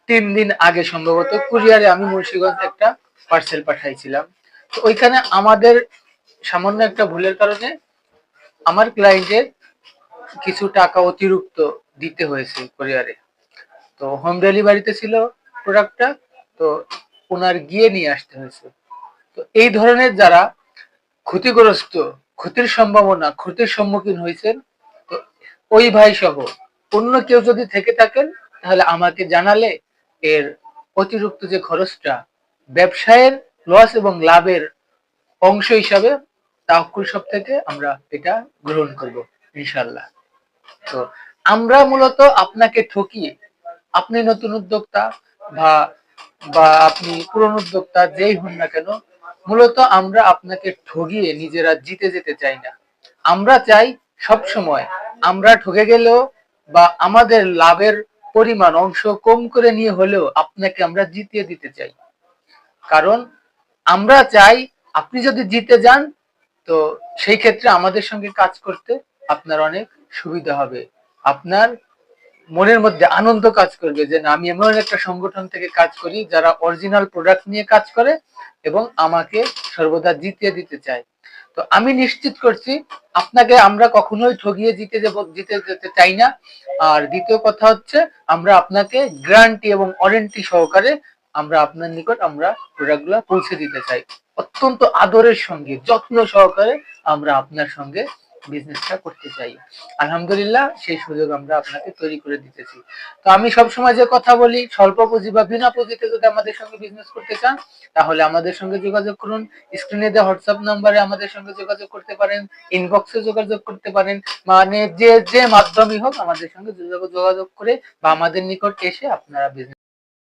3 দিন আগে সম্ভবত কুরিয়ারে আমি মুন্সিগঞ্জ একটা পার্সেল পাঠাইছিলাম। তো ওইখানে আমাদের সামান্য একটা ভুলের কারণে আমার ক্লায়েন্টের কিছু টাকা অতিরিক্ত দিতে হয়েছে কুরিয়ারে। তো হোম ডেলিভারিতে ছিল প্রোডাক্টটা, তো ওনার গিয়ে নিয়ে আসতে হয়েছে। তো এই ধরনের যারা ক্ষতিগ্রস্ত, ক্ষতির সম্ভাবনা, ক্ষতির সম্মুখীন হয়েছেন, তো ওই ভাই সহ অন্য কেউ যদি থেকে থাকেন তাহলে আমাকে জানালে এর অতিরিক্ত যে খরচটা ব্যবসায়ের লস এবং লাভের অংশ হিসাবে তাওকুল শপ থেকে আমরা এটা গ্রহণ করব ইনশাল্লাহ। তো আমরা মূলত আপনাকে ঠকিয়ে, আপনি নতুন উদ্যোক্তা বা বা আপনি পুরনো উদ্যোক্তা যেই হন না কেন, মূলত আমরা আপনাকে ঠগিয়ে নিজেরা জিতে যেতে চাই না। আমরা চাই সব সময় আমরা ঠকে গেলেও বা আমাদের লাভের পরিমাণ অংশ কম করে নিয়ে হলেও আপনাকে আমরা জিতিয়ে দিতে চাই। কারণ আমরা চাই আপনি যদি জিতে যান, তো সেই ক্ষেত্রে আমাদের সঙ্গে কাজ করতে আপনার অনেক সুবিধা হবে। আপনার মনের মধ্যে আনন্দ কাজ করবে যে না, আমি এমন একটা সংগঠন থেকে কাজ করি যারা অরিজিনাল প্রোডাক্ট নিয়ে কাজ করে এবং আমাকে সর্বদা জিতিয়ে দিতে চায়। তো আমি নিশ্চিত করছি আপনাকে আমরা কখনোই ঠগিয়ে জিতে যেতে চাই না। আর দ্বিতীয় কথা হচ্ছে, আমরা আপনাকে গ্যারান্টি এবং ওয়ারেন্টি সহকারে আমরা আপনার নিকট আমরা প্রোডাক্টগুলো পৌঁছে দিতে চাই। অত্যন্ত আদরের সঙ্গে, যত্ন সহকারে আমরা আপনার সঙ্গে বিজনেসটা করতে চাই। আলহামদুলিল্লাহ সেই সুযোগ আমরা আপনাকে তৈরি করে দিতেছি। তো আমি সবসময় যে কথা বলি, স্বল্প পুঁজি বা বিনা পুঁজিতে যদি আমাদের সঙ্গে বিজনেস করতে চান তাহলে আমাদের সঙ্গে যোগাযোগ করুন। স্ক্রিনে দেওয়া হোয়াটসঅ্যাপ নাম্বারে আমাদের সঙ্গে যোগাযোগ করতে পারেন, ইনবক্সে যোগাযোগ করতে পারেন, মানে যে মাধ্যমই হোক আমাদের সঙ্গে যোগাযোগ করে বা আমাদের নিকট এসে আপনারা বিজনেস